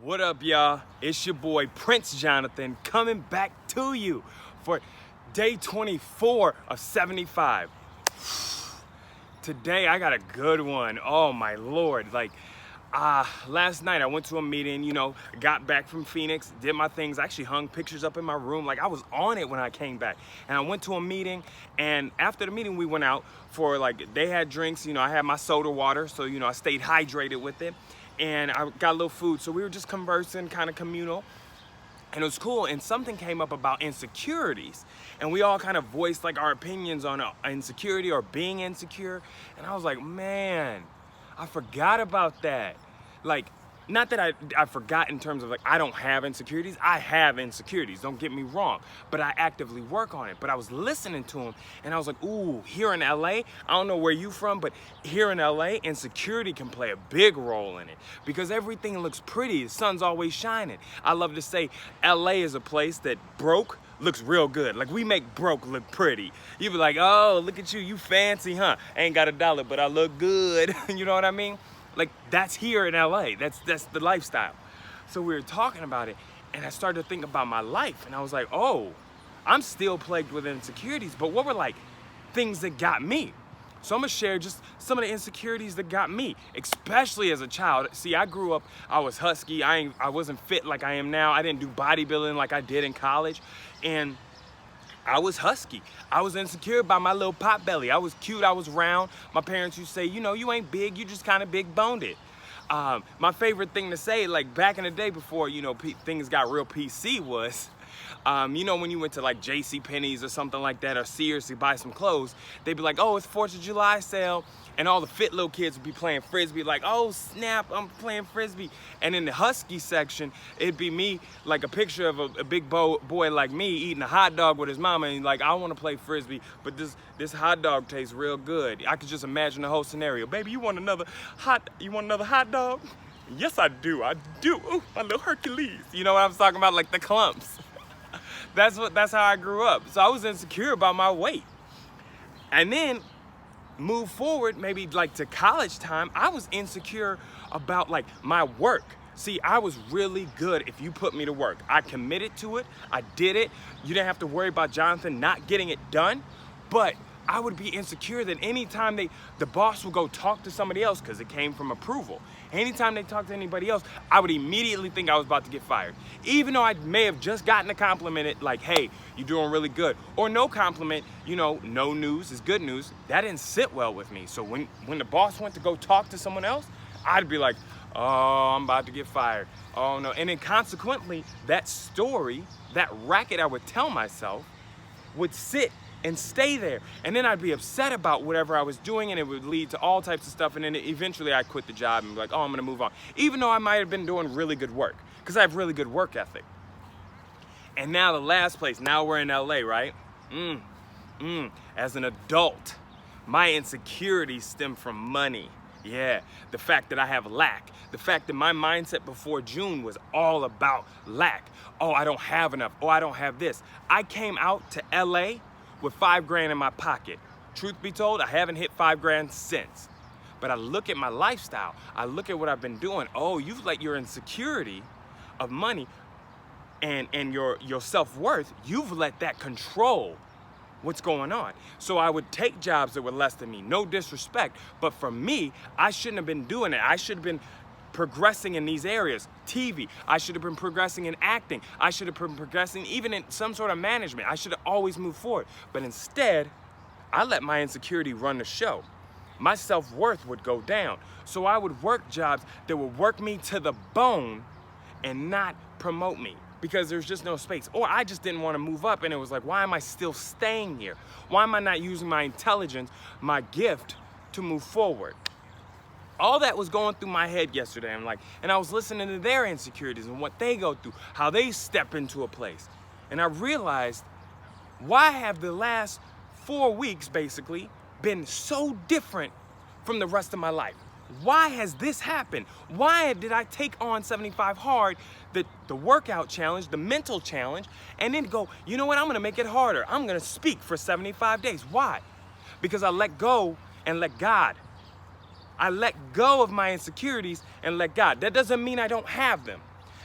What up, y'all? It's your boy Prince Jonathan coming back to you for day 24 of 75. Today I got a good one. Oh my Lord. Last night I went to a meeting, got back from Phoenix, did my things, actually hung pictures up in my room. I was on it when I came back. And I went to a meeting, and after the meeting we went out for they had drinks, I had my soda water, so I stayed hydrated with it. And I got a little food, so we were just conversing, kind of communal. And it was cool, and something came up about insecurities. And we all kind of voiced our opinions on insecurity or being insecure. And I was like, man, I forgot about that. Not that I forgot in terms of I don't have insecurities. I have insecurities, don't get me wrong. But I actively work on it. But I was listening to him and I was like, ooh, here in LA, I don't know where you from, but here in LA, insecurity can play a big role in it. Because everything looks pretty, the sun's always shining. I love to say LA is a place that broke looks real good. We make broke look pretty. You be like, oh, look at you, you fancy, huh? I ain't got a dollar, but I look good. You know what I mean? That's here in LA. That's the lifestyle. So we were talking about it, and I started to think about my life, and I was like, oh, I'm still plagued with insecurities, but what were things that got me? So I'm gonna share just some of the insecurities that got me, especially as a child. See, I grew up, I was husky, I wasn't fit like I am now. I didn't do bodybuilding like I did in college, and I was husky. I was insecure by my little pot belly. I was cute, I was round. My parents used to say, you ain't big, you just kind of big boned it. My favorite thing to say, back in the day before, things got real PC was, when you went to J.C. Penney's or something like that, or Sears to buy some clothes, they'd be like, oh, it's 4th of July sale. And all the fit little kids would be playing Frisbee, oh snap, I'm playing Frisbee. And in the husky section, it'd be me, a picture of a big boy like me eating a hot dog with his mama, and I want to play Frisbee, but this hot dog tastes real good. I could just imagine the whole scenario. Baby, you want another hot dog? Yes, I do. Ooh, my little Hercules. You know what I'm talking about? The clumps. That's how I grew up. So I was insecure about my weight. And then move forward, maybe to college time, I was insecure about my work. See, I was really good if you put me to work. I committed to it, I did it. You didn't have to worry about Jonathan not getting it done, but I would be insecure that anytime the boss would go talk to somebody else, because it came from approval. Anytime they talked to anybody else, I would immediately think I was about to get fired. Even though I may have just gotten a compliment hey, you're doing really good. Or no compliment, no news is good news. That didn't sit well with me. So when the boss went to go talk to someone else, I'd be like, oh, I'm about to get fired. Oh no. And then consequently, that story, that racket I would tell myself would sit and stay there. And then I'd be upset about whatever I was doing, and it would lead to all types of stuff. And then eventually I'd quit the job and be like, oh, I'm gonna move on. Even though I might have been doing really good work, because I have really good work ethic. And now the last place, now we're in LA, right? As an adult, my insecurities stem from money. Yeah, the fact that I have lack. The fact that my mindset before June was all about lack. Oh, I don't have enough. Oh, I don't have this. I came out to LA with $5 in my pocket. Truth be told, I haven't hit $5 since. But I look at my lifestyle, I look at what I've been doing. Oh, you've let your insecurity of money and your self-worth, you've let that control what's going on. So I would take jobs that were less than me, no disrespect, but for me, I shouldn't have been doing it. I should have been progressing in these areas. TV, I should have been progressing in acting. I should have been progressing even in some sort of management. I should have always moved forward. But instead, I let my insecurity run the show. My self-worth would go down. So I would work jobs that would work me to the bone and not promote me, because there's just no space. Or I just didn't want to move up, and it was why am I still staying here? Why am I not using my intelligence, my gift, to move forward? All that was going through my head yesterday. And I was listening to their insecurities and what they go through, how they step into a place. And I realized, why have the last 4 weeks basically been so different from the rest of my life? Why has this happened? Why did I take on 75 hard, the workout challenge, the mental challenge, and then go, you know what, I'm gonna make it harder. I'm gonna speak for 75 days. Why? Because I let go and let God. I let go of my insecurities and let God. That doesn't mean I don't have them.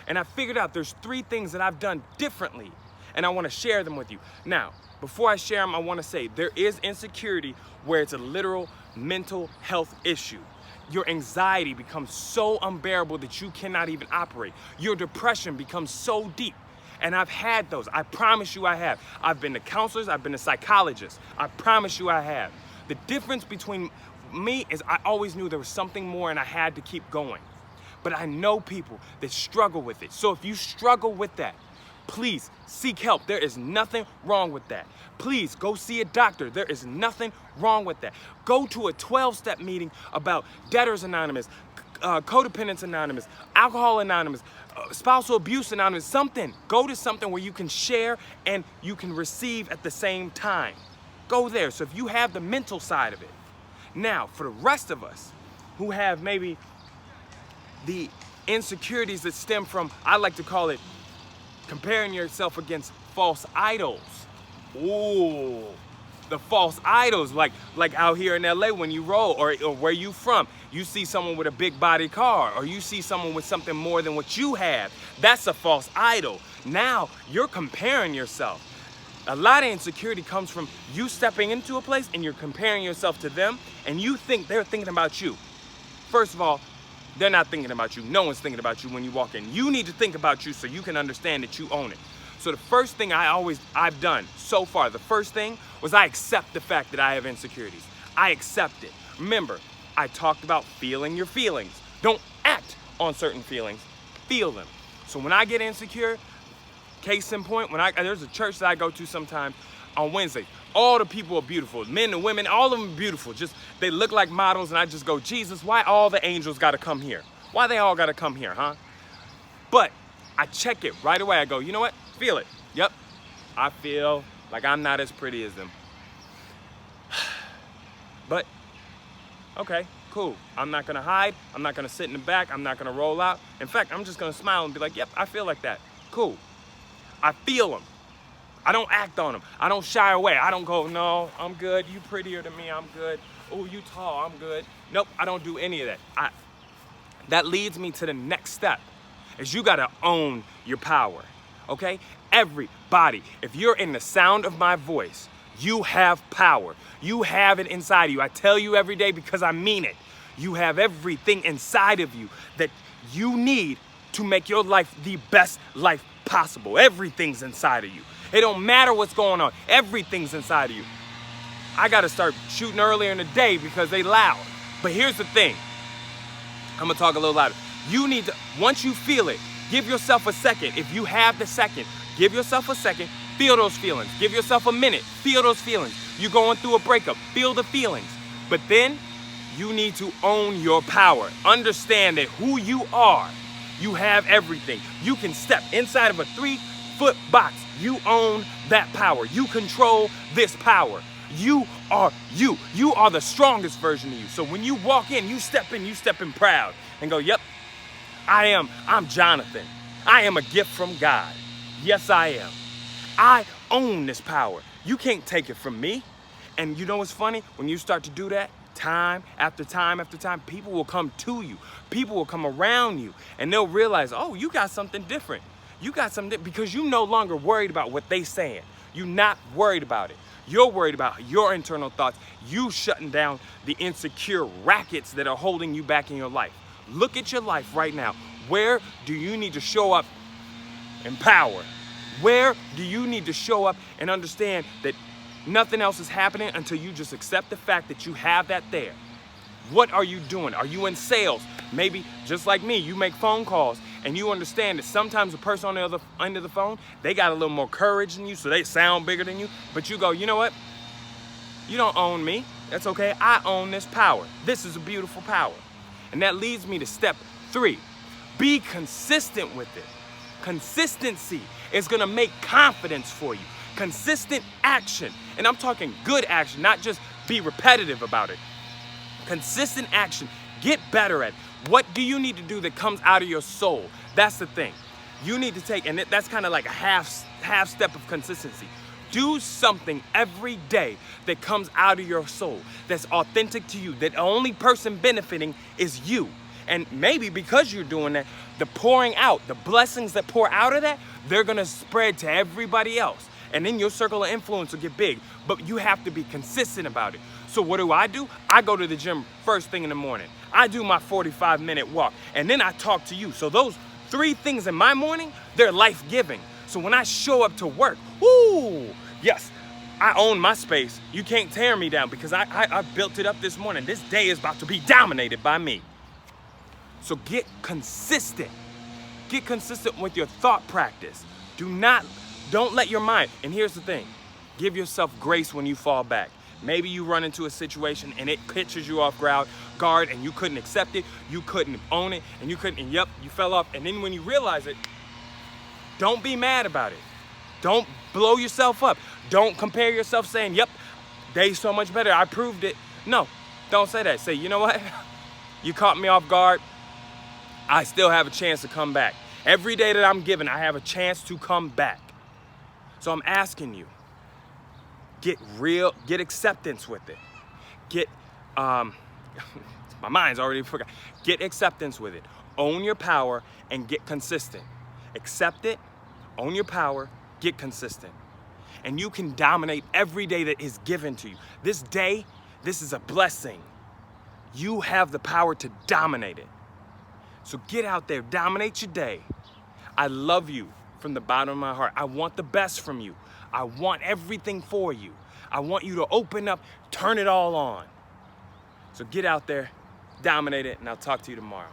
And I figured out there's 3 things that I've done differently, and I want to share them with you. Now, before I share them, I want to say there is insecurity where it's a literal mental health issue. Your anxiety becomes so unbearable that you cannot even operate. Your depression becomes so deep. And I've had those. I promise you I have. I've been to counselors. I've been to psychologists. I promise you I have. The difference between me is I always knew there was something more and I had to keep going. But I know people that struggle with it. So if you struggle with that, please seek help. There is nothing wrong with that. Please go see a doctor. There is nothing wrong with that. Go to a 12-step meeting about Debtors Anonymous, Codependence Anonymous, Alcohol Anonymous, Spousal Abuse Anonymous, something. Go to something where you can share and you can receive at the same time. Go there. So if you have the mental side of it. Now, for the rest of us who have maybe the insecurities that stem from, I like to call it, comparing yourself against false idols. Ooh, the false idols, like out here in LA when you roll, or where you from, you see someone with a big body car, or you see someone with something more than what you have. That's a false idol. Now you're comparing yourself. A lot of insecurity comes from you stepping into a place and you're comparing yourself to them, and you think they're thinking about you. First of all, they're not thinking about you. No one's thinking about you when you walk in. You need to think about you so you can understand that you own it. So the first thing I've done so far, the first thing was I accept the fact that I have insecurities. I accept it. Remember, I talked about feeling your feelings. Don't act on certain feelings, feel them. So when I get insecure, case in point, there's a church that I go to sometimes on Wednesday. All the people are beautiful, men and women, all of them are beautiful. Just, they look like models, and I just go, Jesus, why all the angels gotta come here? Why they all gotta come here, huh? But I check it right away. I go, you know what? Feel it. Yep. I feel like I'm not as pretty as them. But, okay, cool. I'm not gonna hide. I'm not gonna sit in the back. I'm not gonna roll out. In fact, I'm just gonna smile and be like, yep, I feel like that. Cool. I feel them. I don't act on them. I don't shy away. I don't go, no, I'm good. You prettier than me, I'm good. Oh, you tall, I'm good. Nope, I don't do any of that. That leads me to the next step, is you gotta own your power, okay? Everybody, if you're in the sound of my voice, you have power. You have it inside of you. I tell you every day because I mean it. You have everything inside of you that you need to make your life the best life possible. Everything's inside of you. It don't matter what's going on. Everything's inside of you. I gotta start shooting earlier in the day because they loud. But here's the thing. I'm gonna talk a little louder. You need to, once you feel it, give yourself a second. If you have the second, give yourself a second, feel those feelings. Give yourself a minute, feel those feelings. You're going through a breakup, feel the feelings. But then you need to own your power. Understand that who you are, you have everything. You can step inside of a 3-foot box. You own that power. You control this power. You are you. You are the strongest version of you. So when you walk in, you step in proud and go, yep, I'm Jonathan. I am a gift from God. Yes, I am. I own this power. You can't take it from me. And you know what's funny? When you start to do that, time after time after time, people will come to you. People will come around you and they'll realize, oh, you got something different. You got something because you're no longer worried about what they saying. You're not worried about it. You're worried about your internal thoughts. You shutting down the insecure rackets that are holding you back in your life. Look at your life right now. Where do you need to show up in power? Where do you need to show up and understand that nothing else is happening until you just accept the fact that you have that there? What are you doing? Are you in sales? Maybe just like me, you make phone calls and you understand that sometimes the person on the other end of the phone, they got a little more courage than you, so they sound bigger than you. But you go, you know what? You don't own me. That's okay. I own this power. This is a beautiful power. And that leads me to step 3. Be consistent with it. Consistency is gonna make confidence for you. Consistent action. And I'm talking good action, not just be repetitive about it. Consistent action. Get better at it. What do you need to do that comes out of your soul? That's the thing. You need to take, and that's kind of like a half step of consistency. Do something every day that comes out of your soul, that's authentic to you, that the only person benefiting is you. And maybe because you're doing that, the pouring out, the blessings that pour out of that, they're gonna spread to everybody else. And then your circle of influence will get big. But you have to be consistent about it. So what do? I go to the gym first thing in the morning. I do my 45-minute walk. And then I talk to you. So those 3 things in my morning, they're life-giving. So when I show up to work, woo, yes, I own my space. You can't tear me down because I built it up this morning. This day is about to be dominated by me. So get consistent. Get consistent with your thought practice. Don't let your mind, and here's the thing, give yourself grace when you fall back. Maybe you run into a situation and it pitches you off guard and you couldn't accept it, you couldn't own it, and you fell off. And then when you realize it, don't be mad about it. Don't blow yourself up. Don't compare yourself saying, yep, they're so much better, I proved it. No, don't say that. Say, you know what? You caught me off guard. I still have a chance to come back. Every day that I'm given, I have a chance to come back. So I'm asking you, get acceptance with it. My mind's already forgot. Get acceptance with it. Own your power and get consistent. Accept it, own your power, get consistent. And you can dominate every day that is given to you. This day, this is a blessing. You have the power to dominate it. So get out there, dominate your day. I love you from the bottom of my heart. I want the best from you. I want everything for you. I want you to open up, turn it all on. So get out there, dominate it, and I'll talk to you tomorrow.